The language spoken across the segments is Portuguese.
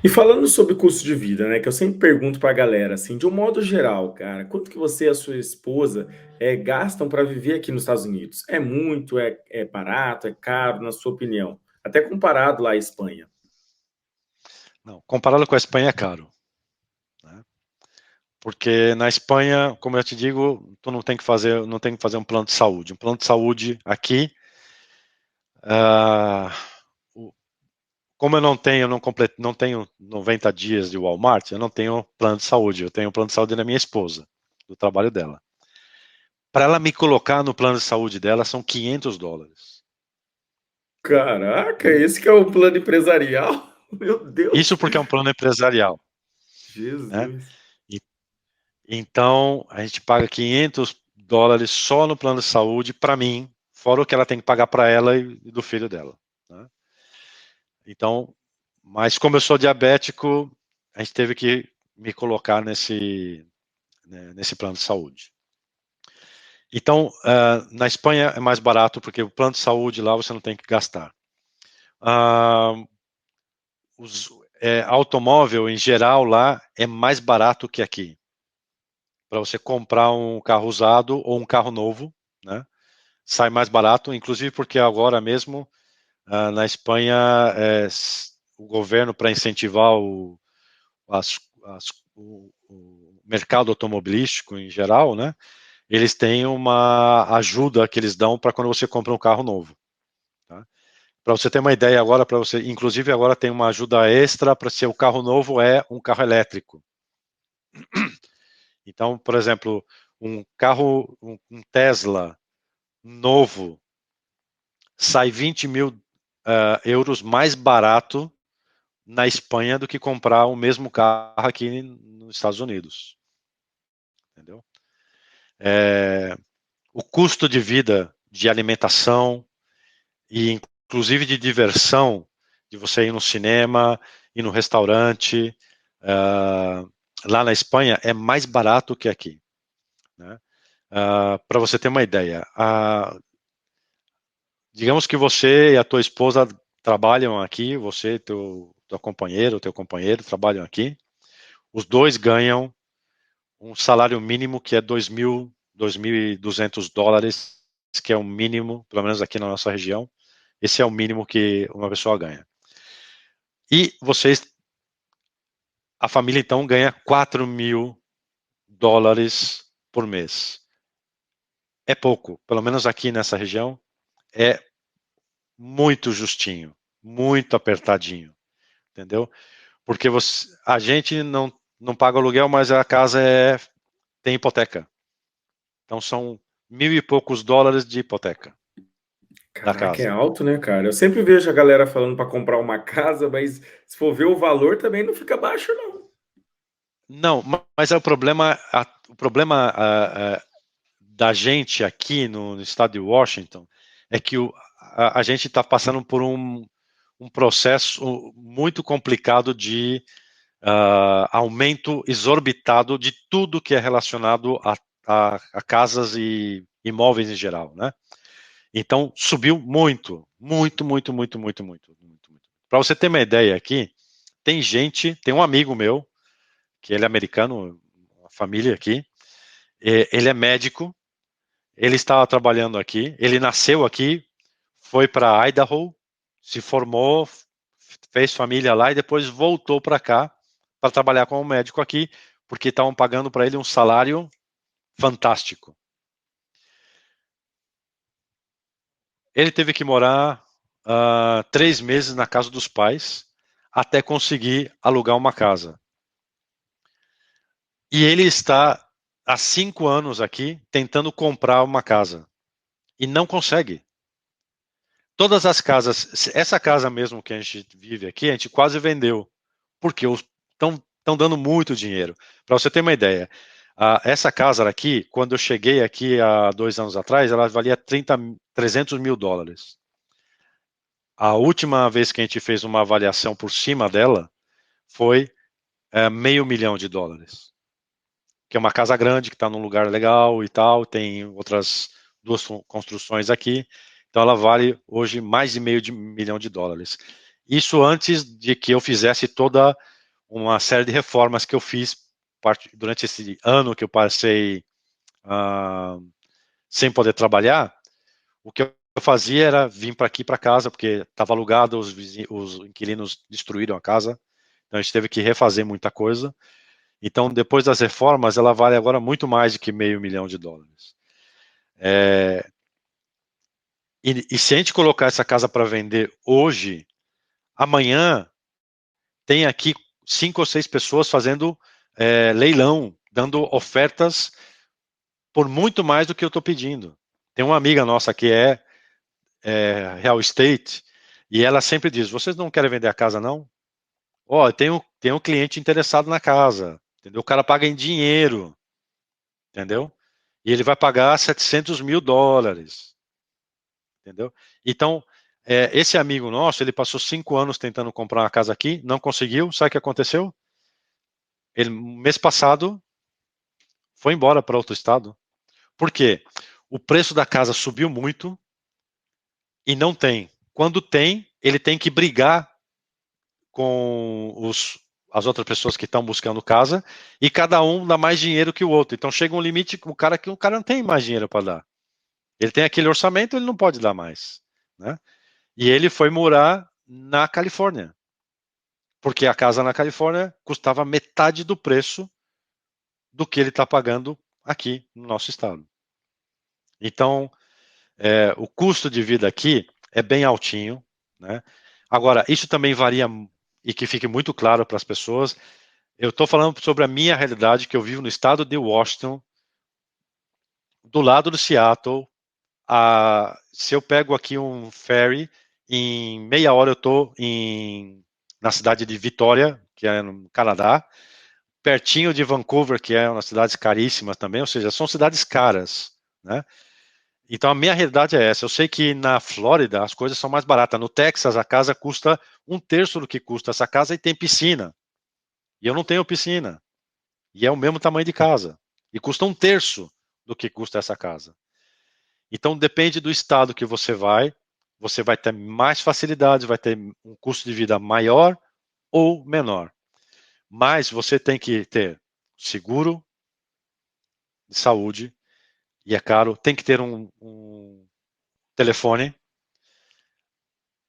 E falando sobre custo de vida, né, que eu sempre pergunto pra galera, assim, de um modo geral, cara, quanto que você e a sua esposa, gastam para viver aqui nos Estados Unidos? É muito, é barato, é caro, na sua opinião? Até comparado lá à Espanha. Não, comparado com a Espanha é caro, né? Porque na Espanha, como eu te digo, tu não tem que fazer um plano de saúde. Um plano de saúde aqui, ah, o- como eu não tenho 90 dias de Walmart, eu não tenho plano de saúde. Eu tenho plano de saúde da minha esposa, do trabalho dela. Para ela me colocar no plano de saúde dela são $500. Caraca, esse que é o plano empresarial? Meu Isso Deus! porque é um plano empresarial, né? Jesus! E- Então, a gente paga $500 só no plano de saúde para mim, fora o que ela tem que pagar para ela e do filho dela, né? Então, mas como eu sou diabético, a gente teve que me colocar nesse plano de saúde. Então, na Espanha é mais barato porque o plano de saúde lá você não tem que gastar. Ah, automóvel em geral lá é mais barato que aqui. Para você comprar um carro usado ou um carro novo, né? Sai mais barato, inclusive porque agora mesmo na Espanha o governo para incentivar o mercado automobilístico em geral, né? Eles têm uma ajuda que eles dão para quando você compra um carro novo. Tá? Para você ter uma ideia agora, inclusive agora tem uma ajuda extra para se o carro novo é um carro elétrico. Então, por exemplo, um Tesla novo sai 20 mil euros mais barato na Espanha do que comprar o mesmo carro aqui nos Estados Unidos. Entendeu? É, o custo de vida, de alimentação e inclusive de diversão, de você ir no cinema, ir no restaurante, lá na Espanha é mais barato que aqui. Né? Para você ter uma ideia, digamos que você e a tua esposa trabalham aqui, você, teu companheiro trabalham aqui, os dois ganham um salário mínimo que é 2.200 dólares, que é o mínimo, pelo menos aqui na nossa região, esse é o mínimo que uma pessoa ganha. E a família então ganha 4.000 dólares por mês. É pouco, pelo menos aqui nessa região, é muito justinho, muito apertadinho, entendeu? Porque a gente não paga aluguel, mas a casa tem hipoteca. Então são 1.000 e poucos dólares de hipoteca da Caraca, é casa. alto, né, cara? Eu sempre vejo a galera falando para comprar uma casa, mas se for ver o valor também não fica baixo, não. Não, mas é o problema da gente aqui no estado de Washington é que a gente está passando por um processo muito complicado de aumento exorbitado de tudo que é relacionado a casas e imóveis em geral, né? Então subiu muito, muito, muito, muito, muito, muito, muito, muito. Para você ter uma ideia aqui, tem um amigo meu que ele é americano, uma família aqui, ele é médico, ele estava trabalhando aqui, ele nasceu aqui, foi para Idaho, se formou, fez família lá e depois voltou para cá para trabalhar como médico aqui, porque estavam pagando para ele um salário fantástico. Ele teve que morar 3 meses na casa dos pais até conseguir alugar uma casa. E ele está há 5 anos aqui tentando comprar uma casa e não consegue. Todas as casas, essa casa mesmo que a gente vive aqui, a gente quase vendeu, porque estão dando muito dinheiro. Para você ter uma ideia, essa casa aqui, quando eu cheguei aqui há 2 anos atrás, ela valia 300 mil dólares. A última vez que a gente fez uma avaliação por cima dela foi meio milhão de dólares. Que é uma casa grande, que está num lugar legal e tal, tem outras duas construções aqui. Então ela vale hoje mais de meio de milhão de dólares. Isso antes de que eu fizesse toda uma série de reformas que eu fiz durante esse ano que eu passei sem poder trabalhar. O que eu fazia era vir para aqui para casa, porque estava alugado, os inquilinos destruíram a casa, então a gente teve que refazer muita coisa. Então, depois das reformas, ela vale agora muito mais do que $500.000. E se a gente colocar essa casa para vender hoje, amanhã tem aqui 5 ou 6 pessoas fazendo leilão, dando ofertas por muito mais do que eu estou pedindo. Tem uma amiga nossa que é real estate, e ela sempre diz, vocês não querem vender a casa, não? Ó, tem um cliente interessado na casa, entendeu? O cara paga em dinheiro, entendeu? E ele vai pagar $700.000, entendeu? Então, esse amigo nosso, ele passou 5 anos tentando comprar uma casa aqui, não conseguiu, sabe o que aconteceu? Ele, mês passado, foi embora para outro estado. Por quê? O preço da casa subiu muito e não tem. Quando tem, ele tem que brigar com as outras pessoas que estão buscando casa e cada um dá mais dinheiro que o outro. Então chega um limite que o cara não tem mais dinheiro para dar. Ele tem aquele orçamento, ele não pode dar mais, né? E ele foi morar na Califórnia, porque a casa na Califórnia custava metade do preço do que ele está pagando aqui no nosso estado. Então, o custo de vida aqui é bem altinho, né? Agora, isso também varia, e que fique muito claro para as pessoas, eu estou falando sobre a minha realidade, que eu vivo no estado de Washington, do lado de Seattle. Se eu pego aqui um ferry, em meia hora eu estou na cidade de Vitória, que é no Canadá, pertinho de Vancouver, que é uma cidade caríssima também, ou seja, são cidades caras, né? Então a minha realidade é essa. Eu sei que na Flórida as coisas são mais baratas. No Texas a casa custa um terço do que custa essa casa e tem piscina. E eu não tenho piscina. E é o mesmo tamanho de casa. E custa um terço do que custa essa casa. Então depende do estado que você vai ter mais facilidades, vai ter um custo de vida maior ou menor. Mas você tem que ter seguro de saúde, e é caro, tem que ter um telefone.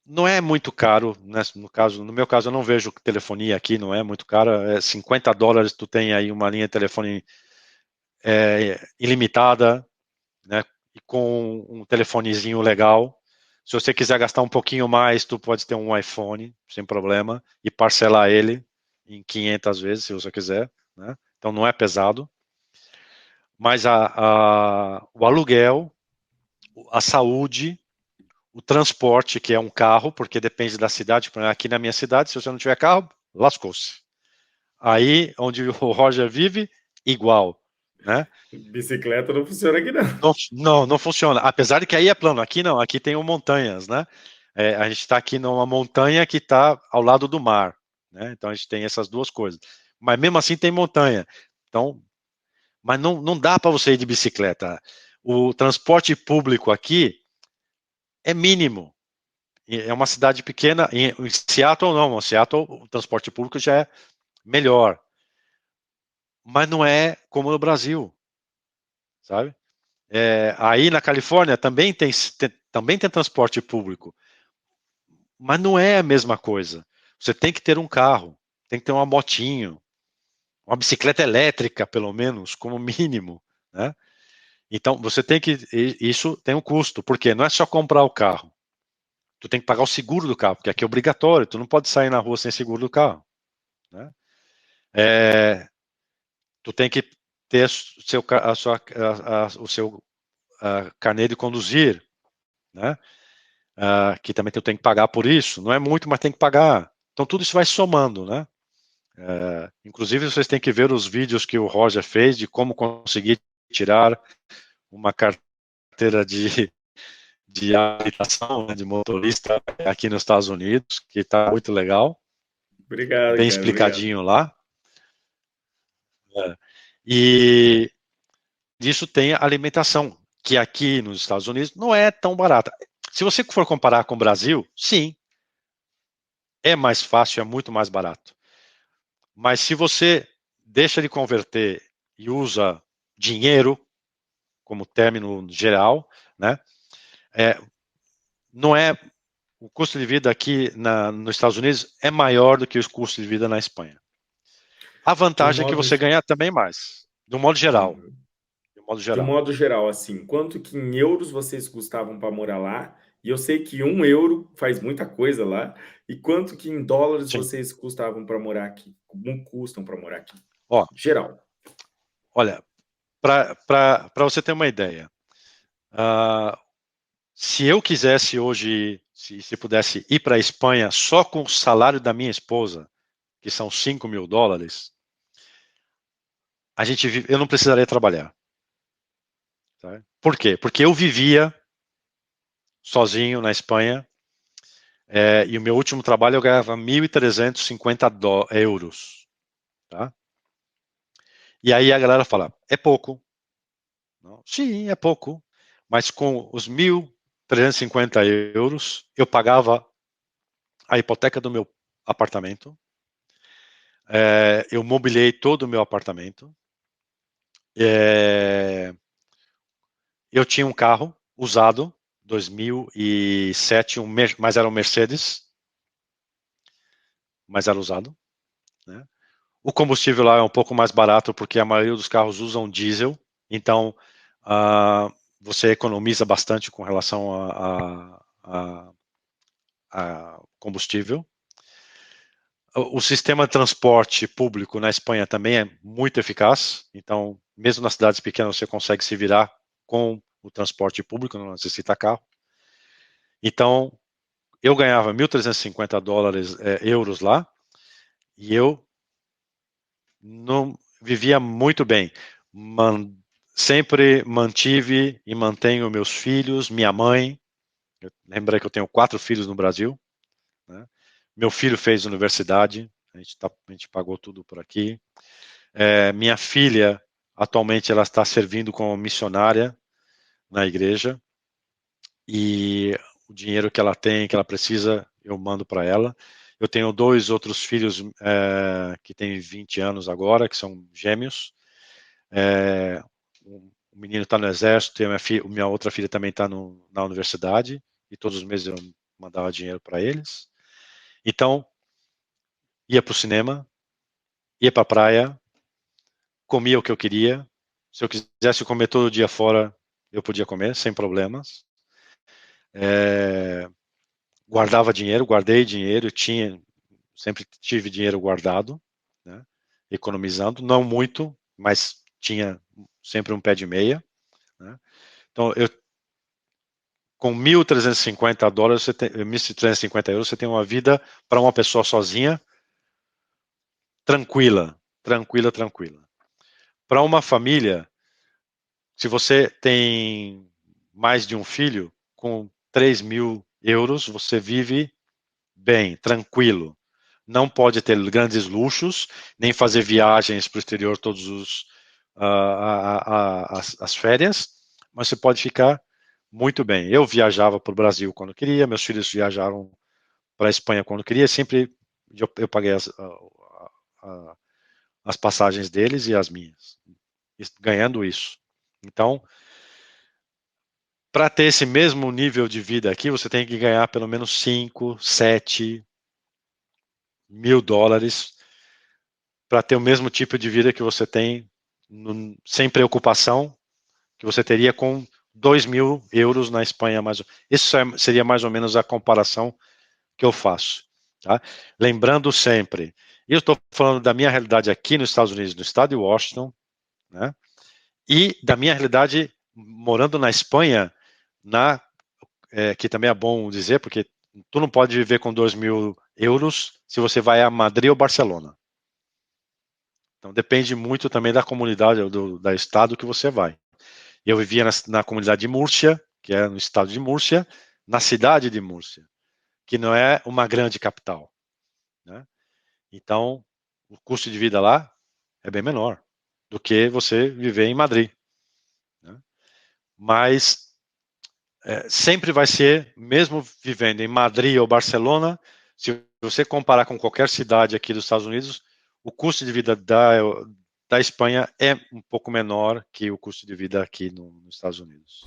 Não é muito caro, né? No meu caso, eu não vejo telefonia aqui, não é muito caro. É $50, tu tem aí uma linha de telefone ilimitada, né? E com um telefonezinho legal. Se você quiser gastar um pouquinho mais, tu pode ter um iPhone, sem problema, e parcelar ele em 500 vezes, se você quiser, né? Então não é pesado. Mas o aluguel, a saúde, o transporte, que é um carro, porque depende da cidade. Aqui na minha cidade, se você não tiver carro, lascou-se. Aí, onde o Roger vive, igual, né? Bicicleta não funciona aqui, não. Não funciona. Apesar de que aí é plano. Aqui não, aqui tem montanhas, né? A gente está aqui numa montanha que está ao lado do mar, né? Então a gente tem essas duas coisas. Mas mesmo assim tem montanha. Então, mas não dá para você ir de bicicleta. O transporte público aqui é mínimo. É uma cidade pequena. Em Seattle não. Em Seattle o transporte público já é melhor. Mas não é como no Brasil, sabe? Aí na Califórnia também tem transporte público, mas não é a mesma coisa. Você tem que ter um carro, tem que ter uma motinho, uma bicicleta elétrica, pelo menos, como mínimo, né? Então, você tem que. Isso tem um custo, porque não é só comprar o carro. Tu tem que pagar o seguro do carro, porque aqui é obrigatório, tu não pode sair na rua sem seguro do carro, né? Tu tem que ter o seu carnê de conduzir, né? Que também tu tem que pagar por isso. Não é muito, mas tem que pagar. Então tudo isso vai somando, né? Inclusive vocês têm que ver os vídeos que o Roger fez de como conseguir tirar uma carteira de habilitação, né, de motorista aqui nos Estados Unidos, que está muito legal, Obrigado, bem cara. Obrigado. explicadinho lá. E disso tem a alimentação, que aqui nos Estados Unidos não é tão barata. Se você for comparar com o Brasil, sim, é mais fácil, é muito mais barato. Mas se você deixa de converter e usa dinheiro como término geral, né, é, não é o custo de vida aqui nos Estados Unidos é maior do que o custo de vida na Espanha. A De um vantagem é que modo, você ganha também mais, de um modo geral. uhum. De um modo De um geral. modo geral, assim, quanto que em euros vocês custavam para morar lá? E eu sei que 1 euro faz muita coisa lá. E quanto que em dólares Sim. vocês custavam para morar aqui? Como custam para morar aqui? Ó, Geral. olha, para você ter uma ideia, uh, se eu quisesse hoje, se pudesse ir para a Espanha só com o salário da minha esposa, que são $5.000, eu não precisaria trabalhar. Tá? Por quê? Porque eu vivia sozinho na Espanha, e o meu último trabalho eu ganhava 1.350 euros. Tá? E aí a galera fala, é pouco. Não, sim, é pouco. Mas com os 1.350 euros, eu pagava a hipoteca do meu apartamento, eu mobilei todo o meu apartamento, é, eu tinha um carro usado, 2007, mas era um Mercedes, mas era usado. Né? O combustível lá é um pouco mais barato porque a maioria dos carros usam diesel, então você economiza bastante com relação a combustível. O sistema de transporte público na Espanha também é muito eficaz, então, mesmo nas cidades pequenas, você consegue se virar com o transporte público, não necessita carro. Então, eu ganhava 1.350 dólares, euros lá, e eu não vivia muito bem. Sempre mantive e mantenho meus filhos, minha mãe. Lembra que eu tenho 4 filhos no Brasil. Né? Meu filho fez universidade, a gente pagou tudo por aqui. Minha filha, atualmente, ela está servindo como missionária na igreja e o dinheiro que ela tem, que ela precisa, eu mando para ela. Eu tenho 2 outros filhos que têm 20 anos agora, que são gêmeos. O menino está no exército, e minha outra filha também está na universidade, e todos os meses eu mandava dinheiro para eles. Então, ia para o cinema, ia para a praia, comia o que eu queria. Se eu quisesse comer todo dia fora, eu podia comer, sem problemas. Guardava dinheiro, guardei dinheiro, sempre tive dinheiro guardado, né, economizando, não muito, mas tinha sempre um pé de meia. Né. Então, com 1.350 dólares, 1.350 euros, você tem uma vida para uma pessoa sozinha, tranquila, tranquila, tranquila. Para uma família, se você tem mais de um filho, com 3.000 euros, você vive bem, tranquilo. Não pode ter grandes luxos, nem fazer viagens para o exterior todos as férias, mas você pode ficar muito bem. Eu viajava para o Brasil quando queria, meus filhos viajaram para a Espanha quando queria, sempre eu paguei as passagens deles e as minhas, ganhando isso. Então, para ter esse mesmo nível de vida aqui, você tem que ganhar pelo menos 5, 7 mil dólares para ter o mesmo tipo de vida que você tem sem preocupação que você teria com 2.000 euros na Espanha. Isso seria mais ou menos a comparação que eu faço. Tá? Lembrando sempre, eu estou falando da minha realidade aqui nos Estados Unidos, no estado de Washington, né? E da minha realidade morando na Espanha, que também é bom dizer, porque tu não pode viver com 2.000 euros se você vai a Madrid ou Barcelona. Então depende muito também da comunidade, da estado que você vai. Eu vivia na comunidade de Múrcia, que é no estado de Múrcia, na cidade de Múrcia, que não é uma grande capital. Né? Então, o custo de vida lá é bem menor do que você viver em Madrid. Né? Mas sempre vai ser, mesmo vivendo em Madrid ou Barcelona, se você comparar com qualquer cidade aqui dos Estados Unidos, o custo de vida da Espanha é um pouco menor que o custo de vida aqui nos Estados Unidos.